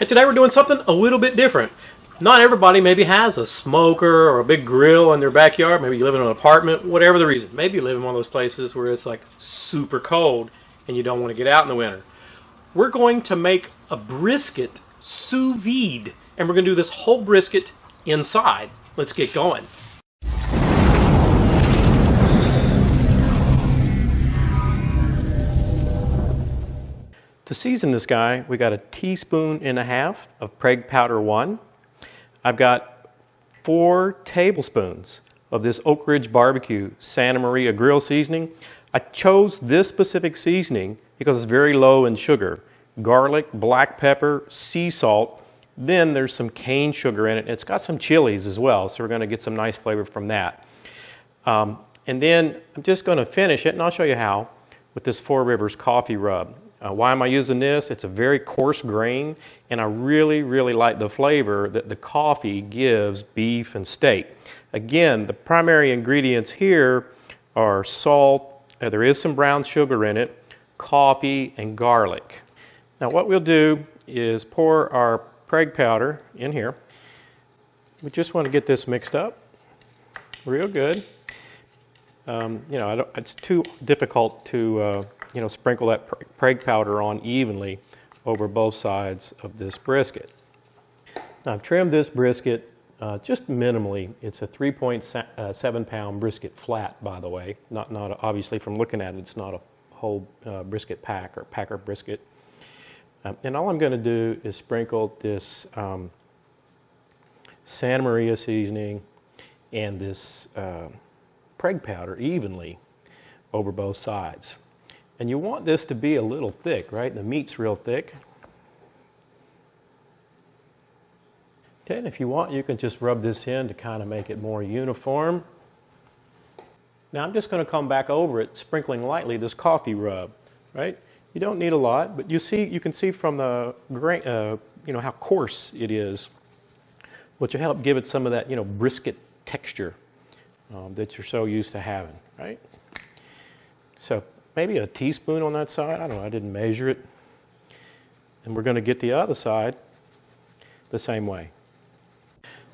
And today we're doing something a little bit different. Not everybody maybe has a smoker or a big grill in their backyard. Maybe you live in an apartment, whatever the reason. Maybe you live in one of those places where it's like super cold and you don't want to get out in the winter. We're going to make a brisket sous vide, and we're going to do this whole brisket inside. Let's get going. To season this guy, we got 1.5 teaspoons of Prague Powder 1. I've got 4 tablespoons of this Oak Ridge Barbecue Santa Maria grill seasoning. I chose this specific seasoning because it's very low in sugar. Garlic, black pepper, sea salt. Then there's some cane sugar in it. It's got some chilies as well, so we're going to get some nice flavor from that. And then I'm just going to finish it, and I'll show you how, with this 4 Rivers coffee rub. Why am I using this? It's a very coarse grain, and I really like the flavor that the coffee gives beef and steak. Again, the primary ingredients here are salt, there is some brown sugar in it, coffee, and garlic. Now what we'll do is pour our Prague powder in here. We just want to get this mixed up real good. It's too difficult to sprinkle that Prague powder on evenly over both sides of this brisket. Now I've trimmed this brisket just minimally. It's a 3.7 pound brisket flat, by the way. Not obviously, from looking at it, it's not a whole brisket pack or packer brisket. And all I'm going to do is sprinkle this Santa Maria seasoning and this Prague powder evenly over both sides. And you want this to be a little thick, right? The meat's real thick. Okay, and if you want, you can just rub this in to kind of make it more uniform. Now I'm just going to come back over it, sprinkling lightly this coffee rub, right? You don't need a lot, but you can see from the grain, how coarse it is, which will help give it some of that, brisket texture that you're so used to having, right? So maybe a teaspoon on that side. I don't know, I didn't measure it. And we're going to get the other side the same way.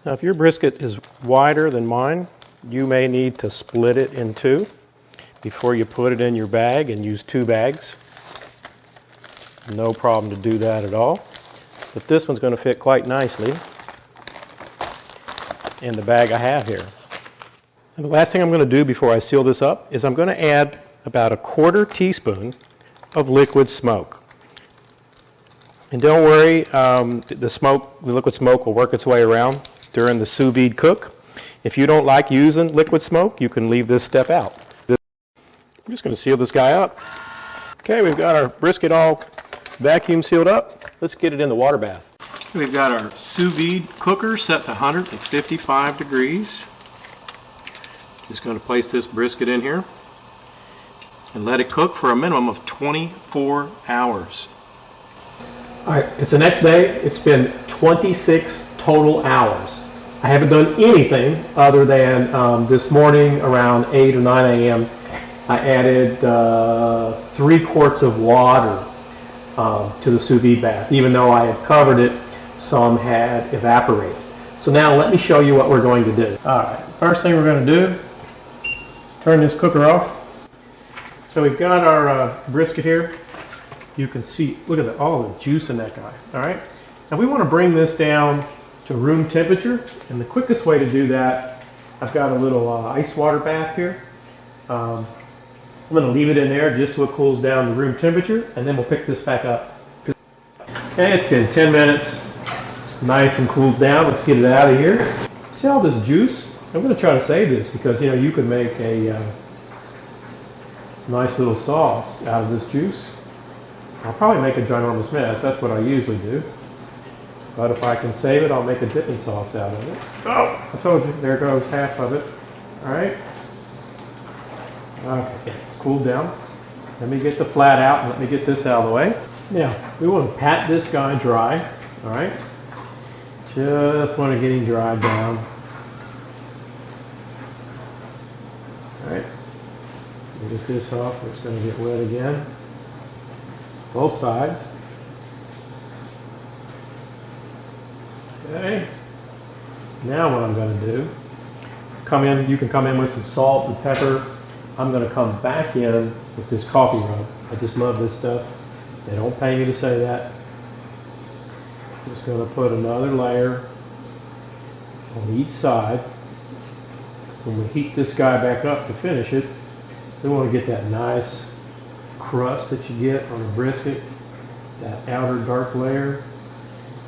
Now if your brisket is wider than mine, you may need to split it in 2 before you put it in your bag and use 2 bags. No problem to do that at all. But this one's going to fit quite nicely in the bag I have here. And the last thing I'm going to do before I seal this up is I'm going to add about 1/4 teaspoon of liquid smoke. And don't worry, the liquid smoke will work its way around during the sous vide cook. If you don't like using liquid smoke, you can leave this step out. I'm just going to seal this guy up. Okay, we've got our brisket all vacuum sealed up. Let's get it in the water bath. We've got our sous vide cooker set to 155 degrees. Just going to place this brisket in here and let it cook for a minimum of 24 hours. All right, it's the next day. It's been 26 total hours. I haven't done anything other than this morning around 8 or 9 a.m. I added 3 quarts of water to the sous vide bath. Even though I had covered it, some had evaporated. So now let me show you what we're going to do. All right, first thing we're going to do, turn this cooker off. So we've got our brisket here. You can see, look at all the juice in that guy, all right? Now we want to bring this down to room temperature, and the quickest way to do that, I've got a little ice water bath here. I'm going to leave it in there just till it cools down to room temperature, and then we'll pick this back up. Okay, it's been 10 minutes. It's nice and cooled down. Let's get it out of here. See all this juice? I'm going to try to save this because, you can make a nice little sauce out of this juice. I'll probably make a ginormous mess. That's what I usually do. But if I can save it, I'll make a dipping sauce out of it. Oh, I told you, there goes half of it. All right. Okay, it's cooled down. Let me get the flat out and let me get this out of the way. Now, we want to pat this guy dry. All right. Just want to get him dried down. All right. Get this off. It's going to get wet again. Both sides. Okay. Now what I'm going to do, you can come in with some salt and pepper. I'm going to come back in with this coffee rub. I just love this stuff. They don't pay me to say that. Just going to put another layer on each side. When we heat this guy back up to finish it, we want to get that nice crust that you get on a brisket, that outer dark layer,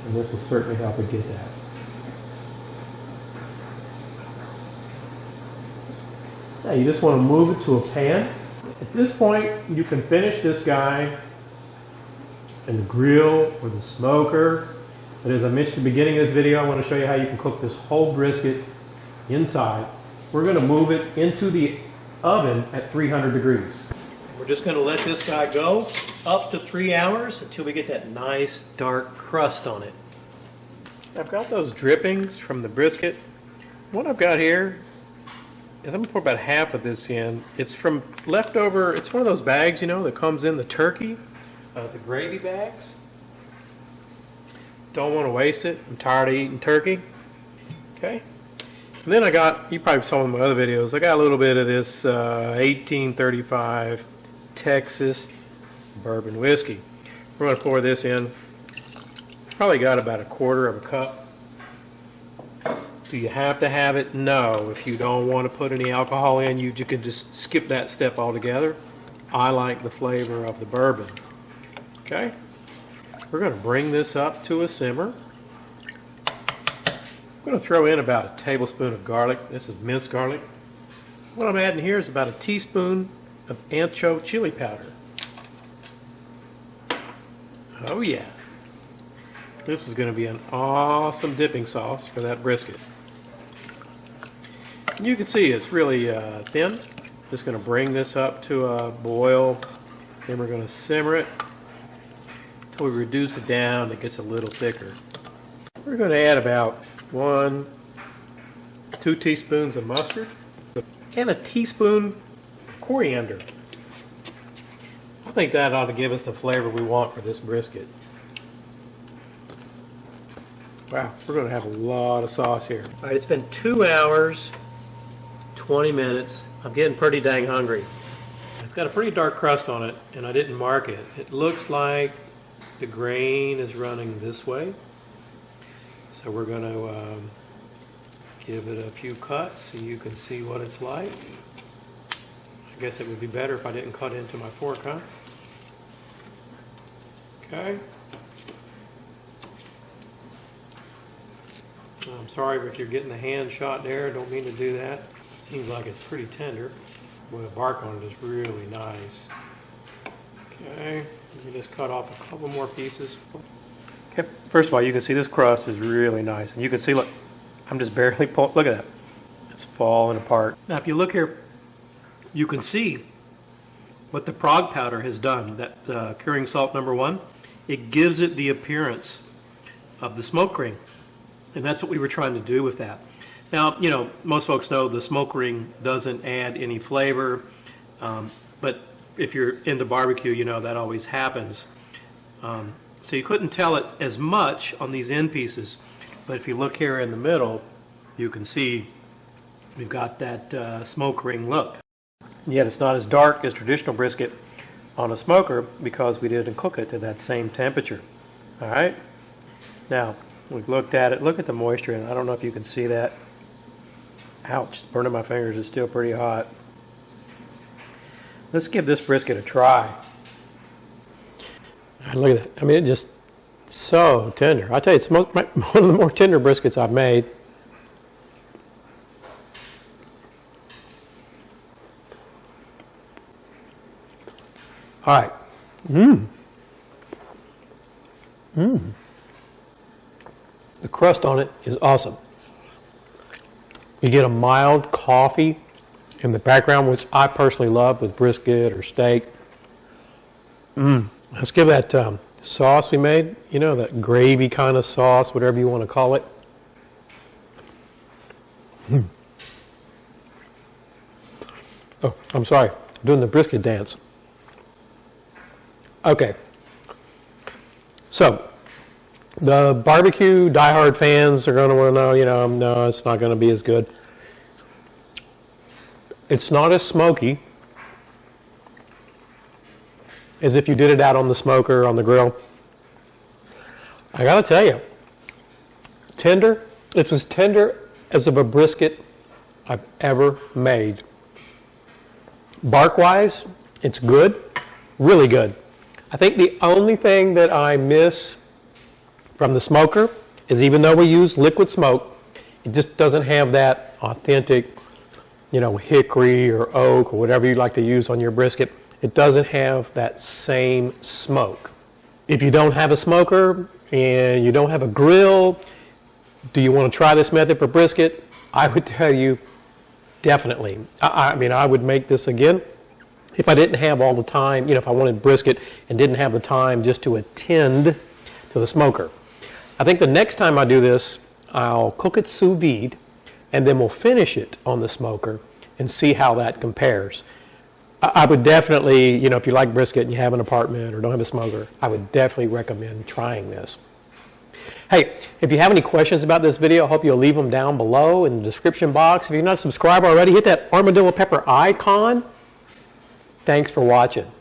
and this will certainly help it get that. Now you just want to move it to a pan. At this point, you can finish this guy in the grill or the smoker. But as I mentioned at the beginning of this video, I want to show you how you can cook this whole brisket inside. We're going to move it into the oven at 300 degrees. We're just going to let this guy go up to 3 hours until we get that nice dark crust on it. I've got those drippings from the brisket. What I've got here is I'm going to pour about half of this in. It's from leftover, it's one of those bags, you know, that comes in the turkey, the gravy bags. Don't want to waste it. I'm tired of eating turkey. Okay. And then I got, you probably saw in my other videos, I got a little bit of this 1835 Texas bourbon whiskey. We're going to pour this in. Probably got about 1/4 of a cup. Do you have to have it? No. If you don't want to put any alcohol in, you can just skip that step altogether. I like the flavor of the bourbon. Okay. We're going to bring this up to a simmer. I'm going to throw in about a tablespoon of garlic. This is minced garlic. What I'm adding here is about a teaspoon of Ancho Chile powder. Oh yeah. This is going to be an awesome dipping sauce for that brisket. And you can see it's really thin. Just going to bring this up to a boil. Then we're going to simmer it until we reduce it down. It gets a little thicker. We're going to add about 2 teaspoons of mustard and a teaspoon of coriander. I think that ought to give us the flavor we want for this brisket. Wow, we're going to have a lot of sauce here. All right, it's been 2 hours, 20 minutes. I'm getting pretty dang hungry. It's got a pretty dark crust on it, and I didn't mark it. It looks like the grain is running this way. So we're going to give it a few cuts so you can see what it's like. I guess it would be better if I didn't cut into my fork, huh? Okay. I'm sorry if you're getting the hand shot there. Don't mean to do that. Seems like it's pretty tender. Well, the bark on it is really nice. Okay. Let me just cut off a couple more pieces. Okay. First of all, you can see this crust is really nice. And you can see, look, I'm just barely pulling. Look at that. It's falling apart. Now, if you look here, you can see what the Prague Powder has done, that curing salt #1. It gives it the appearance of the smoke ring. And that's what we were trying to do with that. Now, you know, most folks know the smoke ring doesn't add any flavor, but if you're into barbecue, you know that always happens. So you couldn't tell it as much on these end pieces, but if you look here in the middle, you can see we've got that smoke ring look. Yet it's not as dark as traditional brisket on a smoker because we didn't cook it to that same temperature. All right? Now, we've looked at it. Look at the moisture in it. I don't know if you can see that. Ouch, it's burning my fingers. It's still pretty hot. Let's give this brisket a try. Look at that. I mean, it's just so tender. I'll tell you, it's one of the more tender briskets I've made. All right. The crust on it is awesome. You get a mild coffee in the background, which I personally love with brisket or steak. Let's give that sauce we made, you know, that gravy kind of sauce, whatever you want to call it. Oh, I'm sorry. I'm doing the brisket dance. Okay. So, The barbecue diehard fans are going to want to know, no, it's not going to be as good. It's not as smoky as if you did it out on the smoker, on the grill. I got to tell you, tender. It's as tender as of a brisket I've ever made. Bark-wise, it's good, really good. I think the only thing that I miss from the smoker is, even though we use liquid smoke, it just doesn't have that authentic, hickory or oak or whatever you like to use on your brisket. It doesn't have that same smoke. If you don't have a smoker and you don't have a grill, do you want to try this method for brisket? I would tell you, definitely. I would make this again if I didn't have all the time, if I wanted brisket and didn't have the time just to attend to the smoker. I think the next time I do this, I'll cook it sous vide, and then we'll finish it on the smoker and see how that compares. I would definitely, if you like brisket and you have an apartment or don't have a smoker, I would definitely recommend trying this. Hey, if you have any questions about this video, I hope you'll leave them down below in the description box. If you're not a subscriber already, hit that armadillo pepper icon. Thanks for watching.